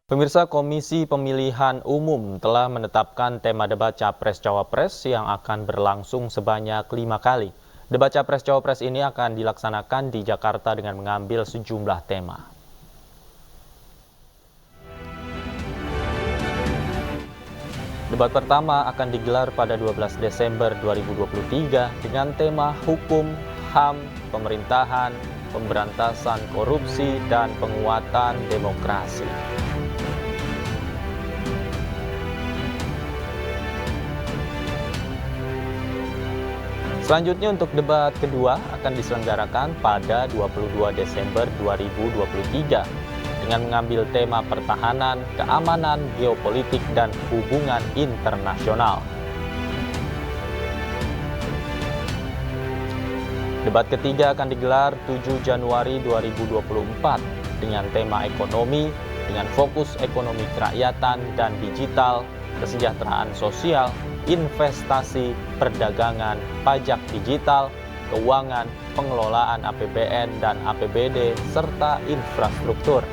Pemirsa, Komisi Pemilihan Umum telah menetapkan tema debat Capres-Cawapres yang akan berlangsung sebanyak 5 kali. Debat Capres-Cawapres ini akan dilaksanakan di Jakarta dengan mengambil sejumlah tema. Debat pertama akan digelar pada 12 Desember 2023 dengan tema Hukum, HAM, Pemerintahan, Pemberantasan Korupsi, dan Penguatan Demokrasi. Selanjutnya untuk debat kedua akan diselenggarakan pada 22 Desember 2023 dengan mengambil tema pertahanan, keamanan, geopolitik, dan hubungan internasional. Debat ketiga akan digelar 7 Januari 2024 dengan tema ekonomi dengan fokus ekonomi kerakyatan dan digital, kesejahteraan sosial, investasi, perdagangan, pajak digital, keuangan, pengelolaan APBN dan APBD, serta infrastruktur.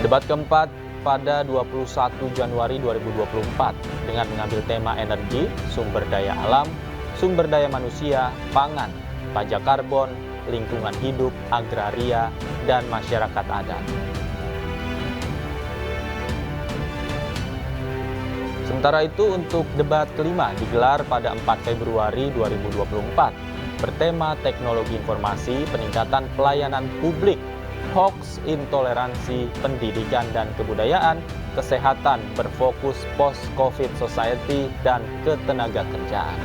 Debat keempat pada 21 Januari 2024 dengan mengambil tema energi, sumber daya alam, sumber daya manusia, pangan, pajak karbon, lingkungan hidup, agraria, dan masyarakat adat. Sementara itu untuk debat kelima digelar pada 4 Februari 2024 bertema teknologi informasi, peningkatan pelayanan publik, hoax, intoleransi, pendidikan dan kebudayaan, kesehatan berfokus post-COVID society, dan ketenaga kerjaan.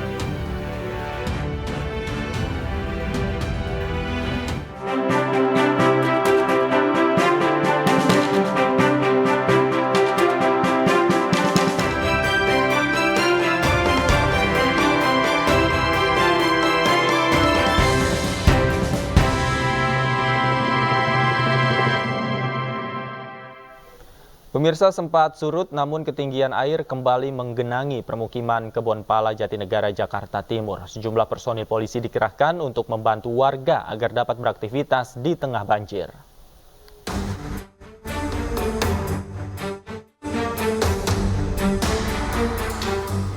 Pemirsa, sempat surut namun ketinggian air kembali menggenangi permukiman Kebonpala Jatinegara, Jakarta Timur. Sejumlah personil polisi dikerahkan untuk membantu warga agar dapat beraktivitas di tengah banjir.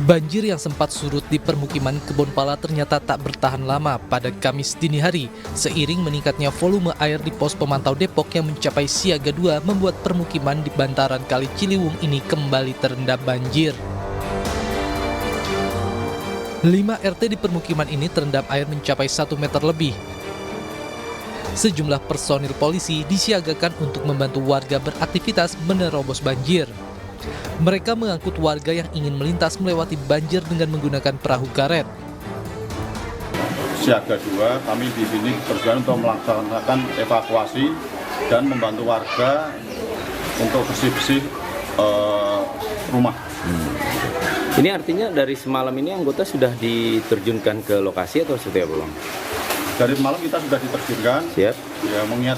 Banjir yang sempat surut di permukiman Kebonpala ternyata tak bertahan lama pada Kamis dini hari. Seiring meningkatnya volume air di pos pemantau Depok yang mencapai siaga 2 membuat permukiman di bantaran Kali Ciliwung ini kembali terendam banjir. 5 RT di permukiman ini terendam air mencapai 1 meter lebih. Sejumlah personil polisi disiagakan untuk membantu warga beraktivitas menerobos banjir. Mereka mengangkut warga yang ingin melintas melewati banjir dengan menggunakan perahu karet. Siaga 2, kami di sini berjalan untuk melaksanakan evakuasi dan membantu warga untuk bersih-bersih rumah. Ini artinya dari semalam ini anggota sudah diterjunkan ke lokasi atau seperti apa, Bang? Dari semalam kita sudah diterjunkan. Siap. Ya, mengingat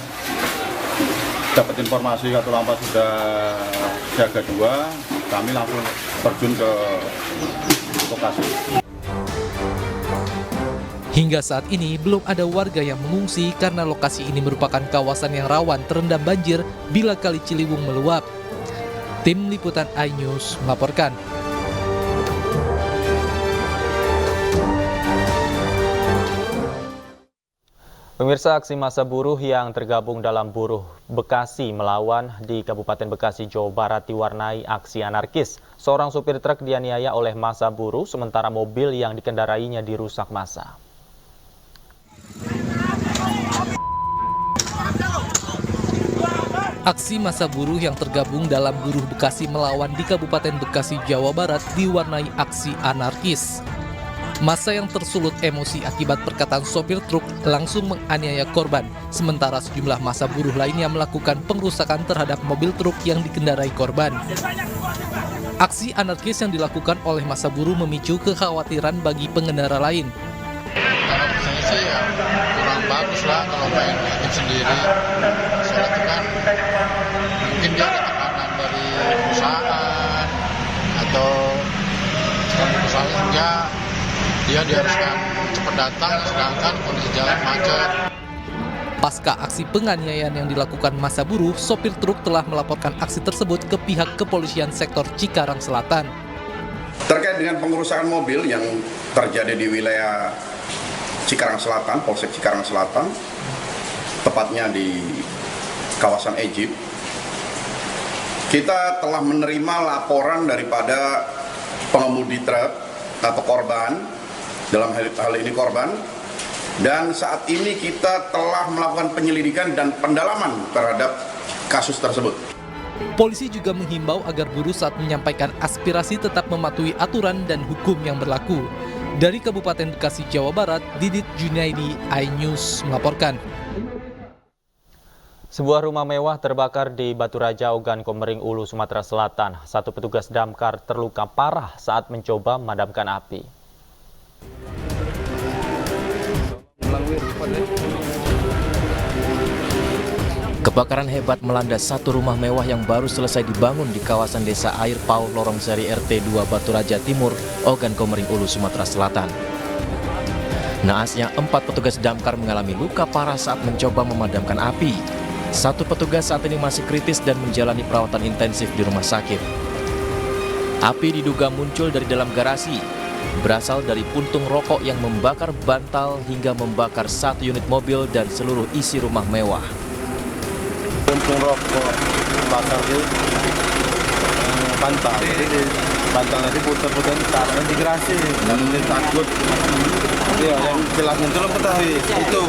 dapat informasi Katulampa sudah siaga 2, kami langsung terjun ke lokasi. Hingga saat ini belum ada warga yang mengungsi karena lokasi ini merupakan kawasan yang rawan terendam banjir bila Kali Ciliwung meluap. Tim Liputan iNews melaporkan. Pemirsa, aksi massa buruh yang tergabung dalam Buruh Bekasi melawan di Kabupaten Bekasi, Jawa Barat diwarnai aksi anarkis. Seorang supir truk dianiaya oleh massa buruh sementara mobil yang dikendarainya dirusak massa. Aksi massa buruh yang tergabung dalam Buruh Bekasi melawan di Kabupaten Bekasi, Jawa Barat diwarnai aksi anarkis. Massa yang tersulut emosi akibat perkataan sopir truk langsung menganiaya korban, sementara sejumlah massa buruh lainnya melakukan pengrusakan terhadap mobil truk yang dikendarai korban. Aksi anarkis yang dilakukan oleh massa buruh memicu kekhawatiran bagi pengendara lain. Kalau saya sih ya kurang bagus lah kalau main bikin sendiri. Soalnya itu kan mungkin dia ada tekanan dari perusahaan atau misalnya sehingga dia diharuskan cepat datang sedangkan kondisi jalan macet. Pasca aksi penganiayaan yang dilakukan massa buruh, sopir truk telah melaporkan aksi tersebut ke pihak kepolisian sektor Cikarang Selatan. Terkait dengan pengerusakan mobil yang terjadi di wilayah Cikarang Selatan, Polsek Cikarang Selatan, tepatnya di kawasan Egypt, kita telah menerima laporan daripada pengemudi truk atau korban, dalam hal ini korban, dan saat ini kita telah melakukan penyelidikan dan pendalaman terhadap kasus tersebut. Polisi juga menghimbau agar buruh saat menyampaikan aspirasi tetap mematuhi aturan dan hukum yang berlaku. Dari Kabupaten Bekasi, Jawa Barat, Didit Junaidi, iNews melaporkan. Sebuah rumah mewah terbakar di Batu Raja, Ogan Komering Ulu, Sumatera Selatan. Satu petugas damkar terluka parah saat mencoba memadamkan api. Kebakaran hebat melanda satu rumah mewah yang baru selesai dibangun di kawasan Desa Air Pau, Lorong Sari RT 2 Batu Raja Timur, Ogan Komering Ulu, Sumatera Selatan. Naasnya, 4 petugas damkar mengalami luka parah saat mencoba memadamkan api. Satu petugas saat ini masih kritis dan menjalani perawatan intensif di rumah sakit. Api diduga muncul dari dalam garasi, berasal dari puntung rokok yang membakar bantal hingga membakar 1 unit mobil dan seluruh isi rumah mewah. Puntung rokok bakar di bantal, jadi bantal nanti putar-putar karena di gerasi, nanti takut. Iya, yang jelasnya itu belum ketahui. Itu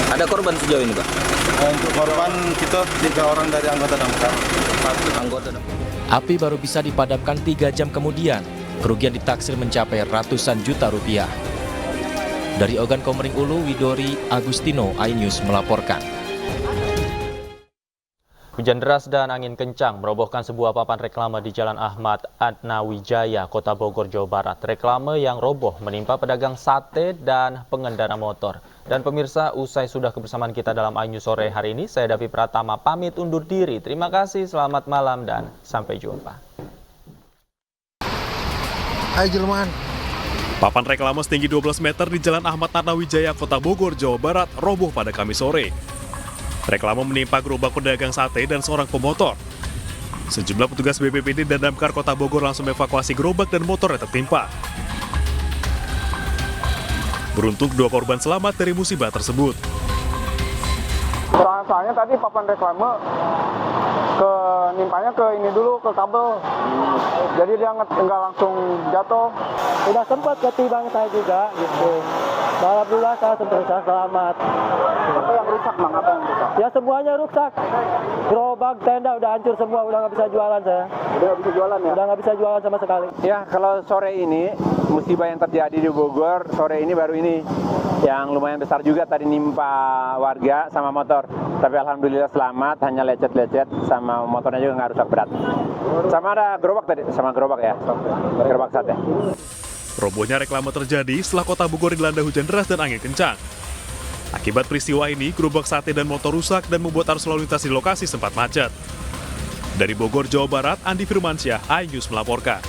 Ada korban sejauh ini, Pak? untuk korban kita 3 orang dari anggota damkar, 1 anggota damkar. Api baru bisa dipadamkan 3 jam kemudian. Kerugian ditaksir mencapai ratusan juta rupiah. Dari Ogan Komering Ulu, Widori Agustino, iNews melaporkan. Hujan deras dan angin kencang merobohkan sebuah papan reklame di Jalan Ahmad Atnawijaya, Kota Bogor, Jawa Barat. Reklame yang roboh menimpa pedagang sate dan pengendara motor. Dan pemirsa, usai sudah kebersamaan kita dalam iNews sore hari ini, saya Davi Pratama pamit undur diri. Terima kasih, selamat malam dan sampai jumpa. Ayo jelmaan. Papan reklame setinggi 12 meter di Jalan Ahmad Atnawijaya, Kota Bogor, Jawa Barat, roboh pada Kamis sore. Reklame menimpa gerobak pedagang sate dan seorang pemotor. Sejumlah petugas BPBD dan Damkar Kota Bogor langsung evakuasi gerobak dan motor yang tertimpa. Beruntung 2 korban selamat dari musibah tersebut. Soalnya tadi papan reklame nimpanya ke ini dulu, ke kabel. Jadi dia nggak langsung jatuh. Udah sempat ketibang saya juga gitu. Alhamdulillah saya selamat. Apa yang rusak, Bang? Apa yang rusak? Ya semuanya rusak. Gerobak, tenda udah hancur semua, udah nggak bisa jualan saya. Udah nggak bisa jualan ya? Udah nggak bisa jualan sama sekali. Ya, kalau sore ini musibah yang terjadi di Bogor, sore ini baru ini yang lumayan besar juga tadi nimpa warga sama motor. Tapi alhamdulillah selamat, hanya lecet-lecet sama motornya juga nggak rusak berat. Sama ada gerobak tadi, sama gerobak ya, gerobak sate. Robohnya reklame terjadi setelah Kota Bogor dilanda hujan deras dan angin kencang. Akibat peristiwa ini, gerobak sate dan motor rusak dan membuat arus lalu lintas di lokasi sempat macet. Dari Bogor, Jawa Barat, Andi Firmansyah, iNews melaporkan.